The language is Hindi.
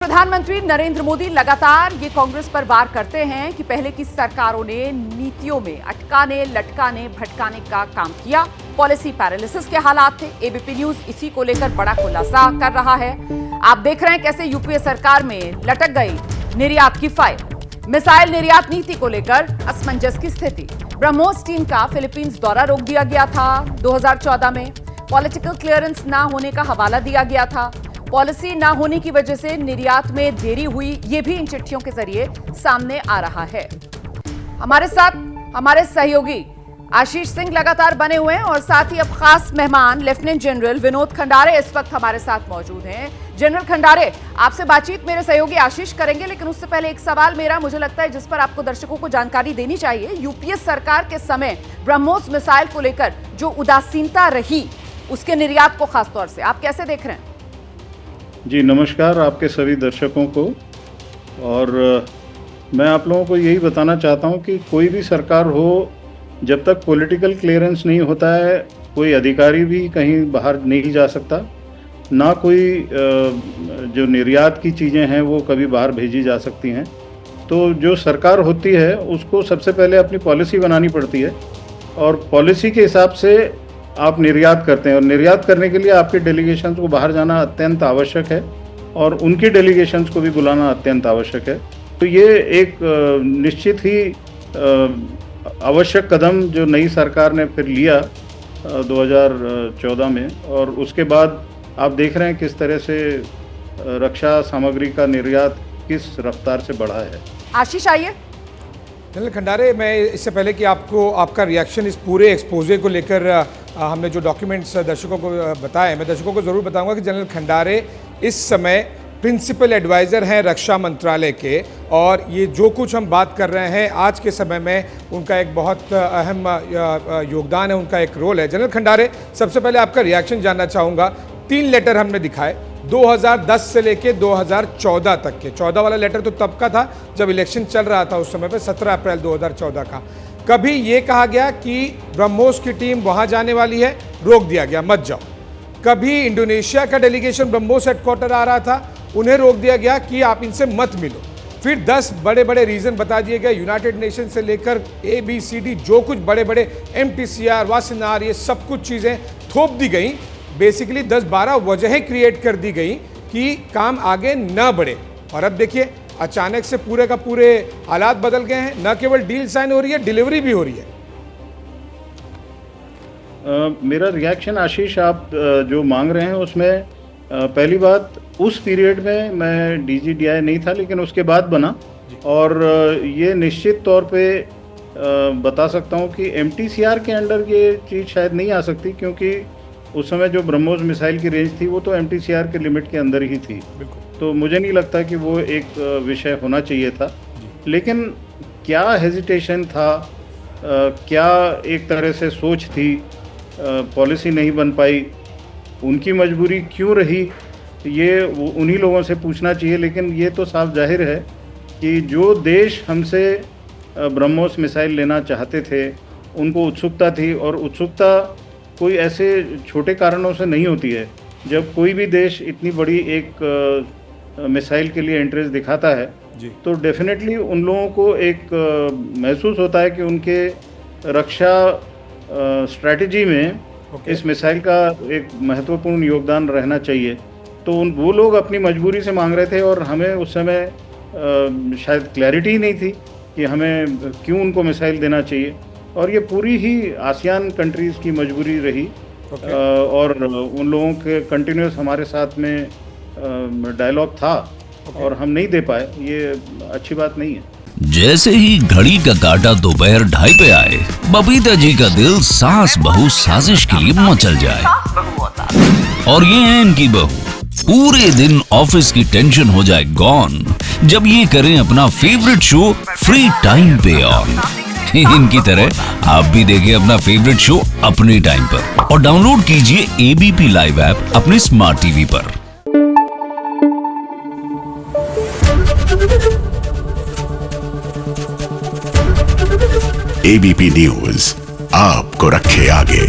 प्रधानमंत्री नरेंद्र मोदी लगातार ये कांग्रेस पर वार करते हैं कि पहले की सरकारों ने नीतियों में अटकाने, लटकाने, भटकाने का काम किया। पॉलिसी पैरालिसिस के हालात थे। एबीपी न्यूज इसी को लेकर बड़ा खुलासा कर रहा है। आप देख रहे हैं कैसे यूपीए सरकार में लटक गई निर्यात की फाइल। मिसाइल निर्यात नीति को लेकर असमंजस की स्थिति। ब्रह्मोस टीम का फिलीपींस दौरा रोक दिया गया था 2014 में। पॉलिटिकल क्लियरेंस ना होने का हवाला दिया गया था। पॉलिसी ना होने की वजह से निर्यात में देरी हुई, ये भी इन चिट्ठियों के जरिए सामने आ रहा है। हमारे साथ हमारे सहयोगी आशीष सिंह लगातार बने हुए हैं और साथ ही अब खास मेहमान लेफ्टिनेंट जनरल विनोद खंडारे इस वक्त हमारे साथ मौजूद हैं। जनरल खंडारे, आपसे बातचीत मेरे सहयोगी आशीष करेंगे, लेकिन उससे पहले एक सवाल मेरा मुझे लगता है जिस पर आपको दर्शकों को जानकारी देनी चाहिए। यूपीए सरकार के समय ब्रह्मोस मिसाइल को लेकर जो उदासीनता रही, उसके निर्यात को खासतौर से आप कैसे देख रहे हैं? जी नमस्कार आपके सभी दर्शकों को। और मैं आप लोगों को यही बताना चाहता हूं कि कोई भी सरकार हो, जब तक पॉलिटिकल क्लियरेंस नहीं होता है, कोई अधिकारी भी कहीं बाहर नहीं जा सकता, ना कोई जो निर्यात की चीज़ें हैं वो कभी बाहर भेजी जा सकती हैं। तो जो सरकार होती है उसको सबसे पहले अपनी पॉलिसी बनानी पड़ती है और पॉलिसी के हिसाब से आप निर्यात करते हैं और निर्यात करने के लिए आपके डेलीगेशंस को बाहर जाना अत्यंत आवश्यक है और उनकी डेलीगेशंस को भी बुलाना अत्यंत आवश्यक है। तो ये एक निश्चित ही आवश्यक कदम जो नई सरकार ने फिर लिया 2014 में, और उसके बाद आप देख रहे हैं किस तरह से रक्षा सामग्री का निर्यात किस रफ्तार से बढ़ा है। आशीष आइए। जनरल खंडारे, मैं इससे पहले कि आपका रिएक्शन इस पूरे एक्सपोजे को लेकर हमने जो डॉक्यूमेंट्स दर्शकों को बताए, मैं दर्शकों को ज़रूर बताऊंगा कि जनरल खंडारे इस समय प्रिंसिपल एडवाइज़र हैं रक्षा मंत्रालय के, और ये जो कुछ हम बात कर रहे हैं आज के समय में उनका एक बहुत अहम योगदान है, उनका एक रोल है। जनरल खंडारे, सबसे पहले आपका रिएक्शन जानना चाहूँगा। 3 लेटर हमने दिखाए 2010 से लेके 2014 तक के। 14 वाला लेटर तो तब का था जब इलेक्शन चल रहा था, उस समय पे 17 अप्रैल 2014 का। कभी ये कहा गया कि ब्रह्मोस की टीम वहां जाने वाली है, रोक दिया गया, मत जाओ। कभी इंडोनेशिया का डेलीगेशन ब्रह्मोस हेडक्वार्टर आ रहा था, उन्हें रोक दिया गया कि आप इनसे मत मिलो। फिर 10 बड़े बड़े रीजन बता दिए गए, यूनाइटेड नेशन से लेकर ABCD, जो कुछ बड़े बड़े MTCR, वासिनार, ये सब कुछ चीज़ें थोप दी गई। बेसिकली 10-12 वजहें क्रिएट कर दी गई कि काम आगे न बढ़े। और अब देखिए अचानक से पूरे का पूरे हालात बदल गए हैं। न केवल डील साइन हो रही है, डिलीवरी भी हो रही है। मेरा रिएक्शन आशीष, आप जो मांग रहे हैं उसमें पहली बात, उस पीरियड में मैं DGDI नहीं था, लेकिन उसके बाद बना, और ये निश्चित तौर पे बता सकता हूँ कि MTCR के अंडर ये चीज़ शायद नहीं आ सकती, क्योंकि उस समय जो ब्रह्मोस मिसाइल की रेंज थी वो तो MTCR के लिमिट के अंदर ही थी। तो मुझे नहीं लगता कि वो एक विषय होना चाहिए था। लेकिन क्या हेजिटेशन था, क्या एक तरह से सोच थी, पॉलिसी नहीं बन पाई, उनकी मजबूरी क्यों रही, ये उन्हीं लोगों से पूछना चाहिए। लेकिन ये तो साफ जाहिर है कि जो देश हमसे ब्रह्मोस मिसाइल लेना चाहते थे उनको उत्सुकता थी, और उत्सुकता कोई ऐसे छोटे कारणों से नहीं होती है। जब कोई भी देश इतनी बड़ी एक मिसाइल के लिए इंटरेस्ट दिखाता है तो डेफिनेटली उन लोगों को एक महसूस होता है कि उनके रक्षा स्ट्रैटेजी में इस मिसाइल का एक महत्वपूर्ण योगदान रहना चाहिए। तो वो लोग अपनी मजबूरी से मांग रहे थे, और हमें उस समय शायद क्लैरिटी नहीं थी कि हमें क्यों उनको मिसाइल देना चाहिए, और ये पूरी ही आसियान कंट्रीज़ की मजबूरी रही। और उन लोगों के कंटिन्यूस हमारे साथ में डायलॉग था, और हम नहीं दे पाए, ये अच्छी बात नहीं है। जैसे ही घड़ी का काटा दोपहर 2:30 पे आए, बबीता जी का दिल सास बहू साजिश के लिए मचल जाए। और ये है इनकी बहू, पूरे दिन ऑफिस की टेंशन हो जाए गॉन जब ये करें अपना फेवरेट शो फ्री टाइम पे ऑन। इनकी तरह आप भी देखें अपना फेवरेट शो अपने टाइम पर, और डाउनलोड कीजिए ABP लाइव ऐप अपने स्मार्ट टीवी पर। ABP न्यूज आपको रखे आगे।